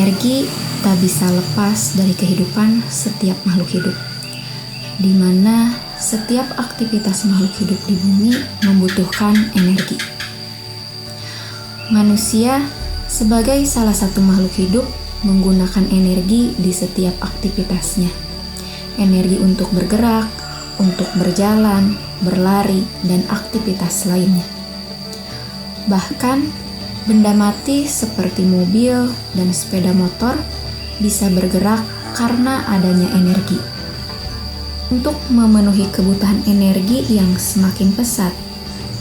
Energi tak bisa lepas dari kehidupan setiap makhluk hidup, di mana setiap aktivitas makhluk hidup di bumi membutuhkan energi. Manusia sebagai salah satu makhluk hidup menggunakan energi di setiap aktivitasnya. Energi untuk bergerak, untuk berjalan, berlari, dan aktivitas lainnya. Bahkan, benda mati seperti mobil dan sepeda motor bisa bergerak karena adanya energi. Untuk memenuhi kebutuhan energi yang semakin pesat,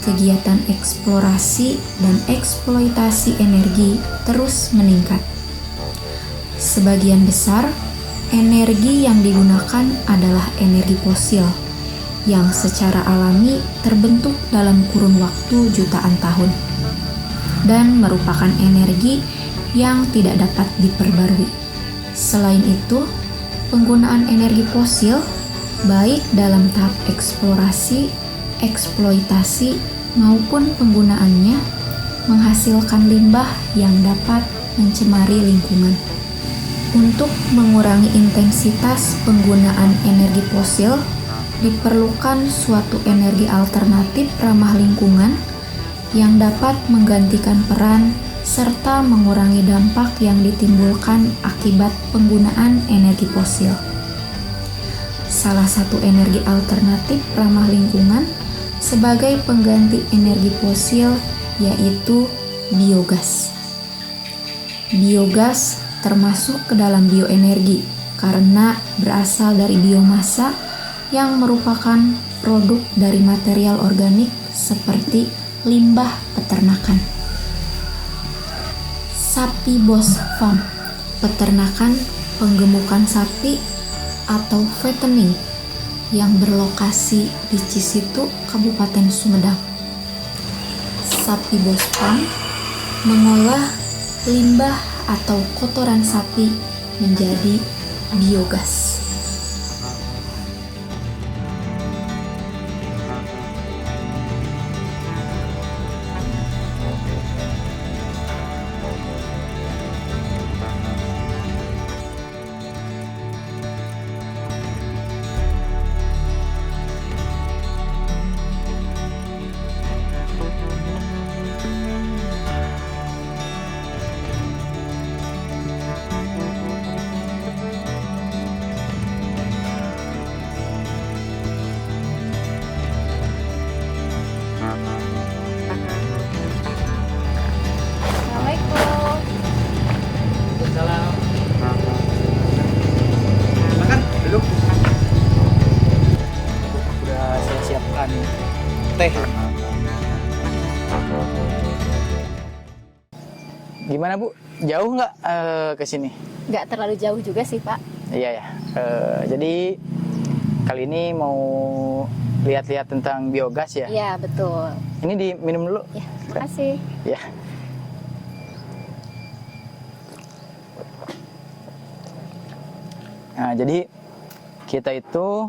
kegiatan eksplorasi dan eksploitasi energi terus meningkat. Sebagian besar, energi yang digunakan adalah energi fosil, yang secara alami terbentuk dalam kurun waktu jutaan tahun, dan merupakan energi yang tidak dapat diperbarui. Selain itu, penggunaan energi fosil, baik dalam tahap eksplorasi, eksploitasi, maupun penggunaannya, menghasilkan limbah yang dapat mencemari lingkungan. Untuk mengurangi intensitas penggunaan energi fosil, diperlukan suatu energi alternatif ramah lingkungan yang dapat menggantikan peran serta mengurangi dampak yang ditimbulkan akibat penggunaan energi fosil. Salah satu energi alternatif ramah lingkungan sebagai pengganti energi fosil yaitu biogas. Biogas termasuk ke dalam bioenergi karena berasal dari biomasa yang merupakan produk dari material organik seperti limbah peternakan. Sapi Bos Farm, peternakan penggemukan sapi atau fattening yang berlokasi di Cisitu, Kabupaten Sumedang. Sapi Bos Farm mengolah limbah atau kotoran sapi menjadi biogas. Teh. Gimana Bu? Jauh nggak ke sini? Nggak terlalu jauh juga sih Pak. Iya ya. Jadi kali ini mau lihat-lihat tentang biogas ya? Iya betul. Ini diminum dulu. Ya, makasih. Ya. Nah, jadi kita itu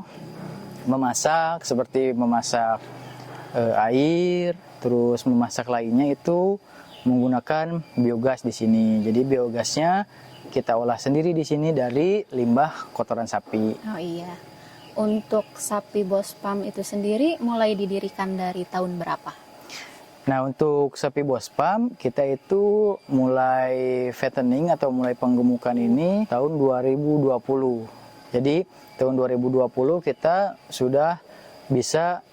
memasak seperti memasak air, terus memasak lainnya itu menggunakan biogas di sini. Jadi biogasnya kita olah sendiri di sini dari limbah kotoran sapi. Oh iya. Untuk Sapi Bos Farm itu sendiri mulai didirikan dari tahun berapa? Nah, untuk Sapi Bos Farm kita itu mulai fattening atau mulai penggemukan ini tahun 2020. Jadi tahun 2020 kita sudah bisa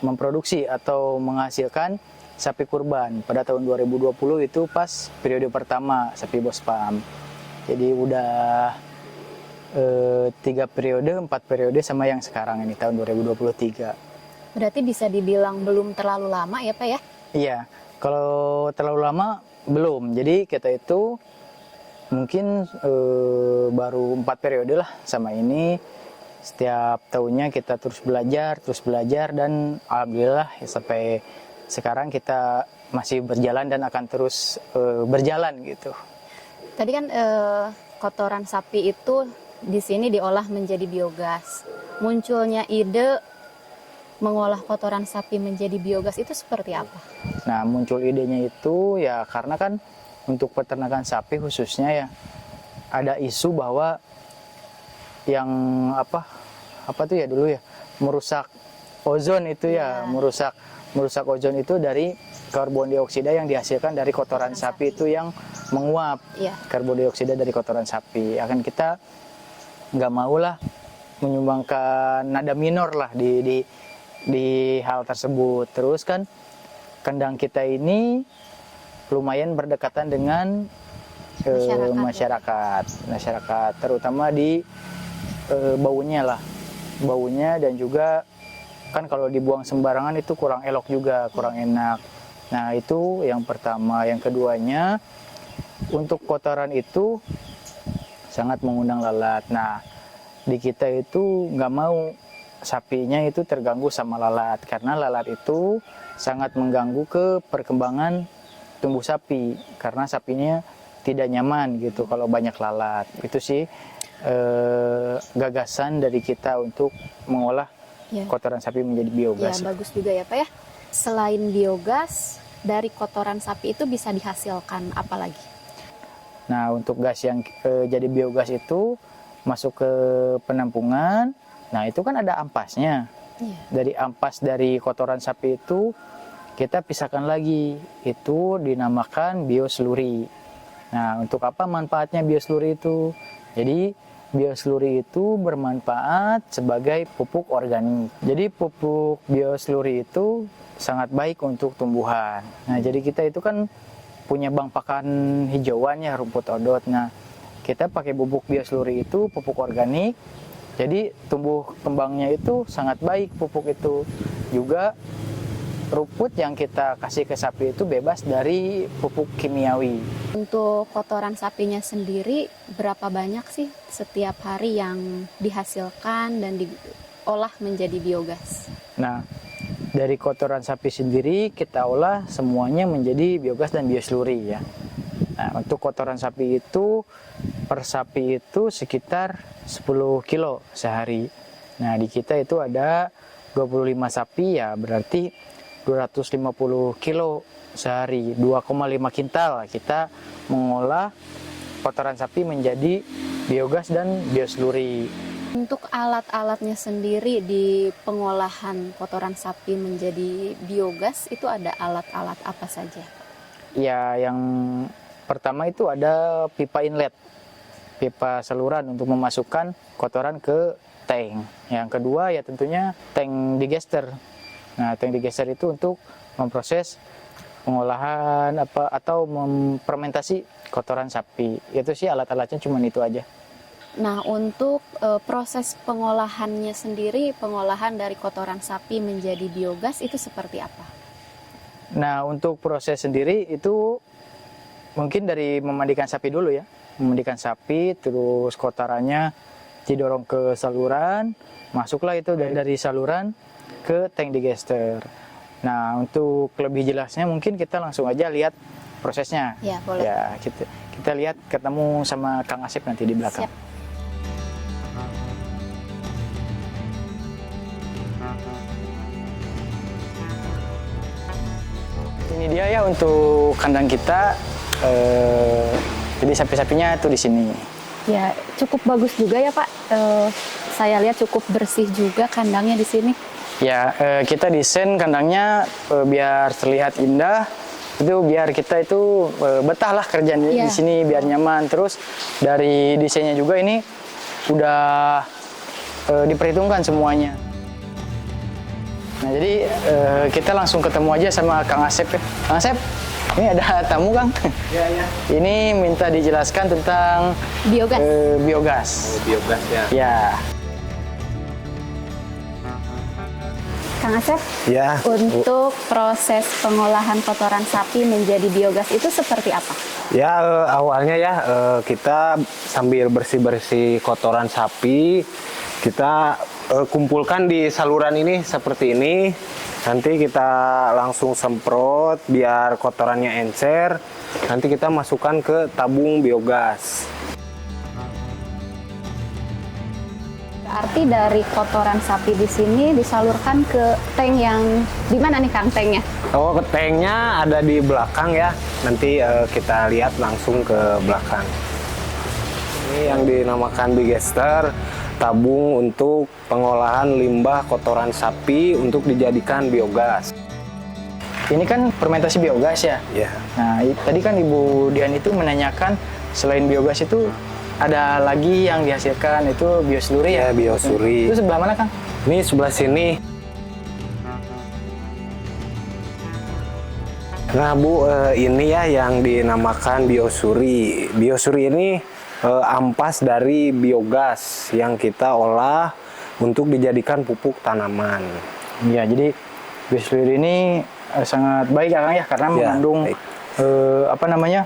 memproduksi atau menghasilkan sapi kurban. Pada tahun 2020 itu pas periode pertama Sapi Bos Farm. Jadi udah 3 periode, 4 periode sama yang sekarang ini tahun 2023. Berarti bisa dibilang belum terlalu lama ya Pak ya? Iya, kalau terlalu lama belum. Jadi kita itu mungkin baru 4 periode lah sama ini. Setiap tahunnya kita terus belajar dan alhamdulillah ya, sampai sekarang kita masih berjalan dan akan terus berjalan gitu. Tadi kan kotoran sapi itu di sini diolah menjadi biogas. Munculnya ide mengolah kotoran sapi menjadi biogas itu seperti apa? Nah, muncul idenya itu ya karena kan untuk peternakan sapi khususnya ya, ada isu bahwa yang apa tuh ya dulu ya, merusak ozon itu ya, merusak ozon itu dari karbon dioksida yang dihasilkan dari kotoran sapi itu yang menguap. Karbon dioksida dari kotoran sapi. Akan kita nggak mau lah menyumbangkan nada minor lah di hal tersebut. Terus kan kandang kita ini lumayan berdekatan dengan masyarakat, terutama di baunya dan juga kan kalau dibuang sembarangan itu kurang elok juga, kurang enak. Nah itu yang pertama. Yang keduanya, untuk kotoran itu sangat mengundang lalat. Nah di kita itu nggak mau sapinya itu terganggu sama lalat, karena lalat itu sangat mengganggu ke perkembangan tumbuh sapi, karena sapinya tidak nyaman gitu kalau banyak lalat. Itu sih gagasan dari kita untuk mengolah kotoran sapi menjadi biogas. Ya, bagus juga ya Pak ya. Selain biogas, dari kotoran sapi itu bisa dihasilkan apa lagi? Nah, untuk gas yang jadi biogas itu masuk ke penampungan. Nah, itu kan ada ampasnya. Dari ampas dari kotoran sapi itu kita pisahkan lagi. Itu dinamakan biosluri. Nah, untuk apa manfaatnya biosluri itu? Jadi biosluri itu bermanfaat sebagai pupuk organik. Jadi pupuk biosluri itu sangat baik untuk tumbuhan. Nah, jadi kita itu kan punya bank pakan hijauannya, rumput odot. Nah, kita pakai pupuk biosluri itu pupuk organik. Jadi tumbuh kembangnya itu sangat baik pupuk itu. Juga rumput yang kita kasih ke sapi itu bebas dari pupuk kimiawi. Untuk kotoran sapinya sendiri, berapa banyak sih setiap hari yang dihasilkan dan diolah menjadi biogas? Nah, dari kotoran sapi sendiri kita olah semuanya menjadi biogas dan biosluri ya. Nah, untuk kotoran sapi itu per sapi itu sekitar 10 kilo sehari. Nah, di kita itu ada 25 sapi ya, berarti 250 kilo sehari, 2,5 kintal kita mengolah kotoran sapi menjadi biogas dan biosluri. Untuk alat-alatnya sendiri di pengolahan kotoran sapi menjadi biogas itu ada alat-alat apa saja? Ya, yang pertama itu ada pipa inlet, pipa saluran untuk memasukkan kotoran ke tank. Yang kedua ya tentunya tank digester. Nah, tank digester itu untuk memproses pengolahan atau memfermentasi kotoran sapi. Itu sih alat-alatnya cuma itu aja. Nah, untuk proses pengolahannya sendiri, pengolahan dari kotoran sapi menjadi biogas itu seperti apa? Nah, untuk proses sendiri itu mungkin dari memandikan sapi dulu ya. Memandikan sapi, terus kotorannya didorong ke saluran, masuklah itu dari saluran ke tank digester. Nah, untuk lebih jelasnya mungkin kita langsung aja lihat prosesnya. Ya, boleh. Ya, kita lihat, ketemu sama Kang Asep nanti di belakang. Siap. Ini dia ya untuk kandang kita. Jadi sapi-sapinya tuh di sini. Ya, cukup bagus juga ya Pak. Saya lihat cukup bersih juga kandangnya di sini. Ya, kita desain kandangnya biar terlihat indah. Itu biar kita itu betah lah kerjaan di sini, biar nyaman. Terus dari desainnya juga ini udah diperhitungkan semuanya. Nah, jadi kita langsung ketemu aja sama Kang Asep ya. Kang Asep, ini ada tamu Kang. Iya. Ini minta dijelaskan tentang Biogas. Biogas. Oh, biogas ya. Ya. Kang Asep, Ya. untuk proses pengolahan kotoran sapi menjadi biogas itu seperti apa? Ya, awalnya ya kita sambil bersih-bersih kotoran sapi, kita kumpulkan di saluran ini seperti ini. Nanti kita langsung semprot biar kotorannya encer. Nanti kita masukkan ke tabung biogas. Berarti berarti dari kotoran sapi di sini disalurkan ke tank yang di mana nih Kang tanknya? Oh, tanknya ada di belakang ya. Nanti kita lihat langsung ke belakang. Ini yang dinamakan digester, tabung untuk pengolahan limbah kotoran sapi untuk dijadikan biogas. Ini kan fermentasi biogas ya. Ya. Nah, tadi kan Ibu Dian itu menanyakan selain biogas itu ada lagi yang dihasilkan itu biosluri ya? Ya, biosluri. Itu sebelah mana Kang? Ini sebelah sini. Nah Bu, ini ya yang dinamakan biosuri. Biosuri ini ampas dari biogas yang kita olah untuk dijadikan pupuk tanaman. Ya, jadi biosluri ini sangat baik ya Kang ya, karena Ya, mengandung baik. apa namanya,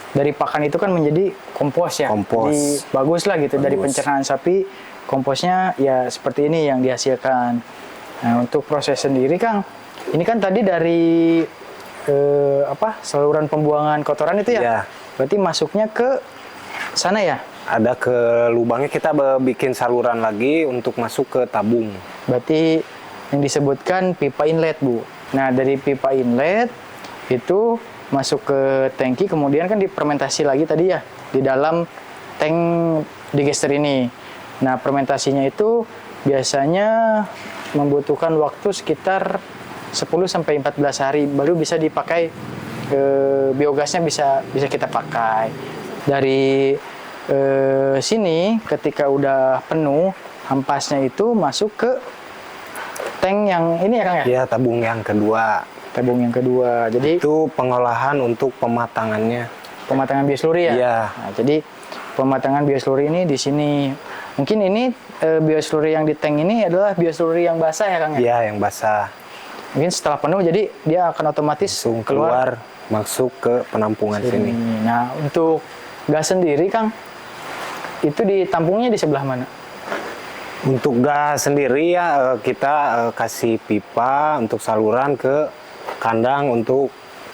dari pakan itu kan menjadi kompos ya. Kompos. Jadi bagus lah gitu, dari Bagus. pencernaan sapi komposnya ya seperti ini yang dihasilkan. Nah, untuk proses sendiri Kang, ini kan tadi dari saluran pembuangan kotoran itu ya. Ya. Berarti masuknya ke sana ya. Ada ke lubangnya, kita bikin saluran lagi untuk masuk ke tabung. Berarti yang disebutkan pipa inlet, Bu. Nah, dari pipa inlet itu masuk ke tangki, kemudian kan difermentasi lagi tadi ya di dalam tank digester ini. Nah, fermentasinya itu biasanya membutuhkan waktu sekitar 10-14 hari baru bisa dipakai, biogasnya bisa kita pakai. Dari sini ketika udah penuh, ampasnya itu masuk ke tank yang ini ya Kang ya? Ya, tabung yang kedua. Tabung yang kedua. Jadi Itu pengolahan untuk pematangannya. pematangan biosluri ya? Iya. Nah, jadi pematangan biosluri ini di sini. Mungkin ini biosluri yang di tank ini adalah biosluri yang basah ya Kang ya? Iya, yang basah. Mungkin setelah penuh jadi dia akan otomatis Langsung keluar masuk ke penampungan sini. Nah, untuk gas sendiri Kang, itu ditampungnya di sebelah mana? Untuk gas sendiri ya kita kasih pipa untuk saluran ke kandang untuk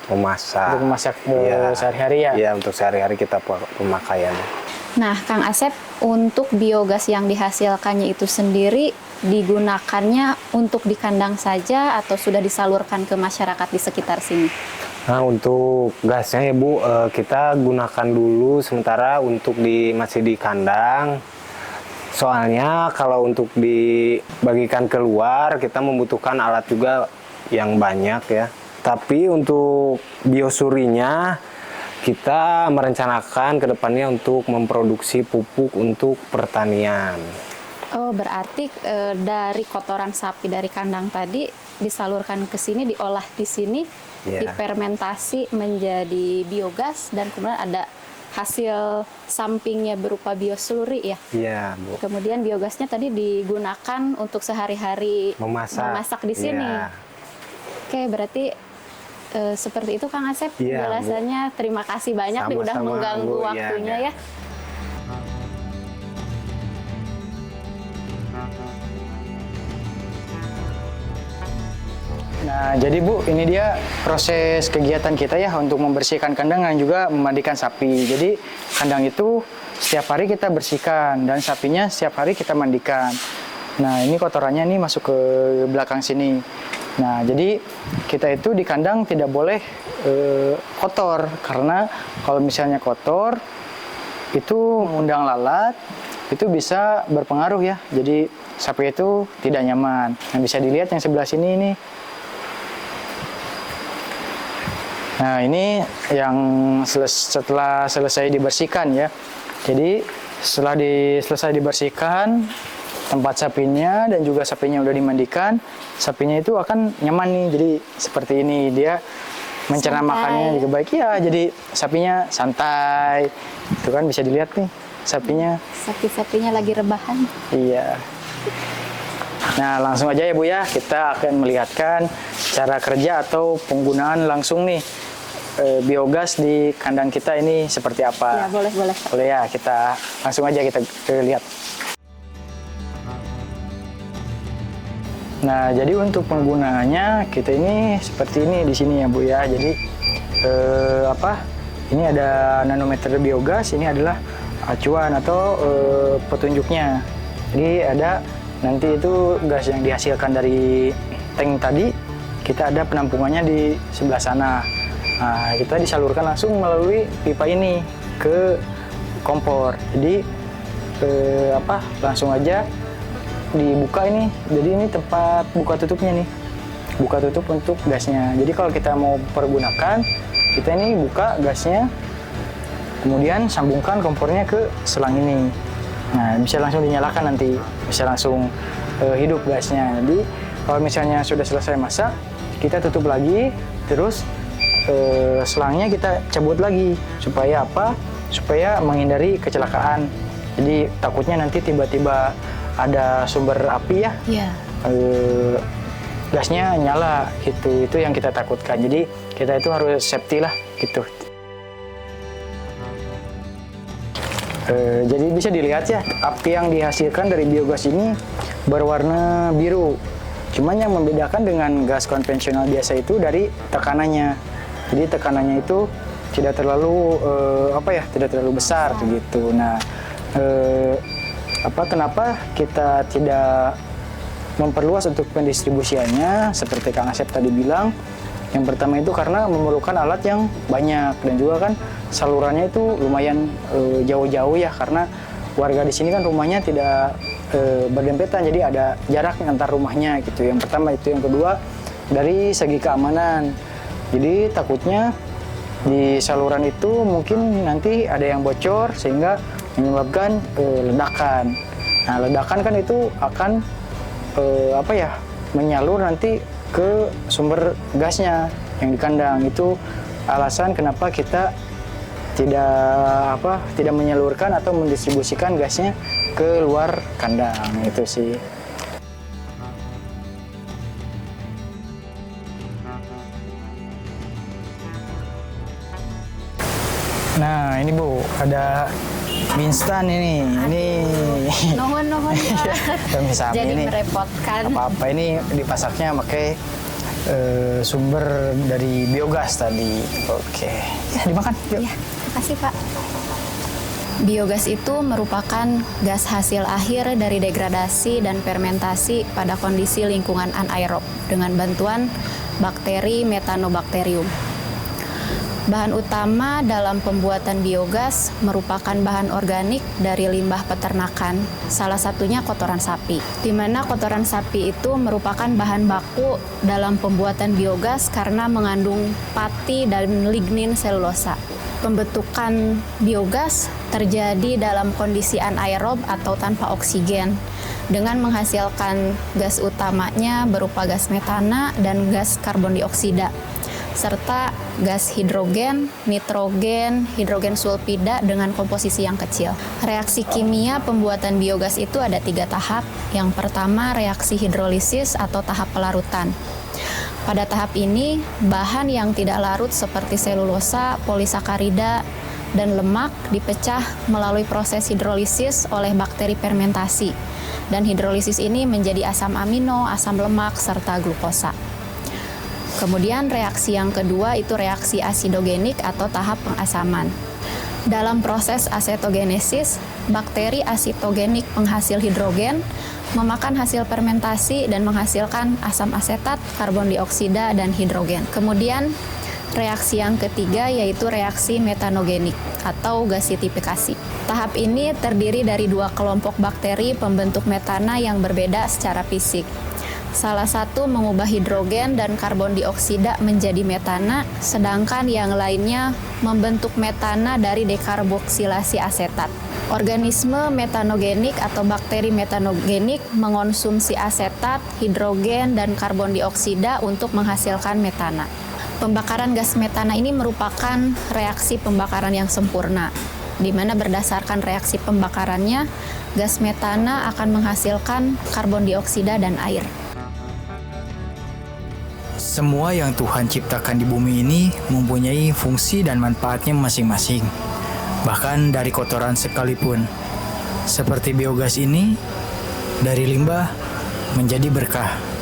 memasak. Untuk memasak Iya. sehari-hari ya? Iya, untuk sehari-hari kita pemakaiannya. Nah, Kang Asep, untuk biogas yang dihasilkannya itu sendiri digunakannya untuk di kandang saja atau sudah disalurkan ke masyarakat di sekitar sini? Nah, untuk gasnya ya Bu, kita gunakan dulu sementara untuk masih di kandang. Soalnya kalau untuk dibagikan keluar kita membutuhkan alat juga yang banyak ya. Tapi untuk biosurinya kita merencanakan ke depannya untuk memproduksi pupuk untuk pertanian. Oh, berarti dari kotoran sapi dari kandang tadi disalurkan ke sini, diolah di sini, Iya. difermentasi menjadi biogas dan kemudian ada hasil sampingnya berupa biosluri ya. Iya, Bu. Kemudian biogasnya tadi digunakan untuk sehari-hari memasak di sini. Iya. Oke, berarti seperti itu Kang Asep Iya, penjelasannya. Terima kasih banyak nih udah Sama-sama, mengganggu Bu. Iya, waktunya iya. ya. Nah, jadi Bu, ini dia proses kegiatan kita ya untuk membersihkan kandang dan juga memandikan sapi. Jadi, kandang itu setiap hari kita bersihkan dan sapinya setiap hari kita mandikan. Nah, ini kotorannya nih masuk ke belakang sini. Nah, jadi kita itu di kandang tidak boleh kotor, karena kalau misalnya kotor itu mengundang lalat, itu bisa berpengaruh ya. Jadi sapi itu tidak nyaman. Nah, bisa dilihat yang sebelah sini ini. Nah, ini yang setelah selesai dibersihkan ya. Jadi setelah selesai dibersihkan tempat sapinya dan juga sapinya udah dimandikan, sapinya itu akan nyaman nih. Jadi seperti ini, dia mencerna Santai. makannya juga baik ya. Jadi sapinya santai. Itu kan bisa dilihat nih sapinya. Sapi-sapinya lagi rebahan. Iya. Nah, langsung aja ya Bu ya, kita akan melihatkan cara kerja atau penggunaan langsung nih biogas di kandang kita ini seperti apa. Ya, boleh. Boleh ya, kita langsung aja kita lihat. Nah, jadi untuk penggunaannya kita ini seperti ini di sini ya Bu ya. Jadi ini ada nanometer biogas, ini adalah acuan atau petunjuknya. Jadi ada nanti itu gas yang dihasilkan dari tank tadi, kita ada penampungannya di sebelah sana. Nah, kita disalurkan langsung melalui pipa ini ke kompor. Jadi langsung aja dibuka ini. Jadi ini tempat buka tutupnya nih. Buka tutup untuk gasnya. Jadi kalau kita mau pergunakan, kita ini buka gasnya, kemudian sambungkan kompornya ke selang ini. Nah, bisa langsung dinyalakan nanti, bisa langsung hidup gasnya. Jadi kalau misalnya sudah selesai masak, kita tutup lagi, terus selangnya kita cabut lagi. Supaya apa? Supaya menghindari kecelakaan. Jadi takutnya nanti tiba-tiba ada sumber api ya, gasnya nyala gitu. Itu yang kita takutkan. Jadi kita itu harus safety lah gitu. Jadi bisa dilihat ya, api yang dihasilkan dari biogas ini berwarna biru. Cuman yang membedakan dengan gas konvensional biasa itu dari tekanannya. Jadi tekanannya itu tidak terlalu tidak terlalu besar gitu. Nah, kenapa kita tidak memperluas untuk pendistribusiannya seperti Kang Asep tadi bilang? Yang pertama itu karena memerlukan alat yang banyak, dan juga kan salurannya itu lumayan jauh-jauh ya, karena warga di sini kan rumahnya tidak berdempetan, jadi ada jarak antar rumahnya gitu. Yang pertama itu. Yang kedua, dari segi keamanan. Jadi takutnya di saluran itu mungkin nanti ada yang bocor sehingga menyebabkan ledakan. Nah, ledakan kan itu akan menyalur nanti ke sumber gasnya yang di kandang. Itu alasan kenapa kita tidak menyalurkan atau mendistribusikan gasnya ke luar kandang, itu sih. Nah, ini Bu, ada mie instan ini. Nuhun ya. Sapi Jadi ini merepotkan. apa ini dipasaknya pakai sumber dari biogas tadi. Oke, ya dimakan. Yuk. Ya, makasih Pak. Biogas itu merupakan gas hasil akhir dari degradasi dan fermentasi pada kondisi lingkungan anaerob dengan bantuan bakteri Methanobacterium. Bahan utama dalam pembuatan biogas merupakan bahan organik dari limbah peternakan, salah satunya kotoran sapi. Di mana kotoran sapi itu merupakan bahan baku dalam pembuatan biogas karena mengandung pati dan lignin selulosa. Pembentukan biogas terjadi dalam kondisi anaerob atau tanpa oksigen, dengan menghasilkan gas utamanya berupa gas metana dan gas karbon dioksida, serta gas hidrogen, nitrogen, hidrogen sulfida dengan komposisi yang kecil. Reaksi kimia pembuatan biogas itu ada 3 tahap. Yang pertama, reaksi hidrolisis atau tahap pelarutan. Pada tahap ini, bahan yang tidak larut seperti selulosa, polisakarida, dan lemak dipecah melalui proses hidrolisis oleh bakteri fermentasi. Dan hidrolisis ini menjadi asam amino, asam lemak, serta glukosa. Kemudian reaksi yang kedua itu reaksi asidogenik atau tahap pengasaman. Dalam proses asetogenesis, bakteri asitogenik penghasil hidrogen memakan hasil fermentasi dan menghasilkan asam asetat, karbon dioksida, dan hidrogen. Kemudian reaksi yang ketiga yaitu reaksi metanogenik atau gasitifikasi. Tahap ini terdiri dari 2 kelompok bakteri pembentuk metana yang berbeda secara fisik. Salah satu mengubah hidrogen dan karbon dioksida menjadi metana, sedangkan yang lainnya membentuk metana dari dekarboksilasi asetat. Organisme metanogenik atau bakteri metanogenik mengonsumsi asetat, hidrogen, dan karbon dioksida untuk menghasilkan metana. Pembakaran gas metana ini merupakan reaksi pembakaran yang sempurna, di mana berdasarkan reaksi pembakarannya, gas metana akan menghasilkan karbon dioksida dan air. Semua yang Tuhan ciptakan di bumi ini mempunyai fungsi dan manfaatnya masing-masing. Bahkan dari kotoran sekalipun. Seperti biogas ini, dari limbah menjadi berkah.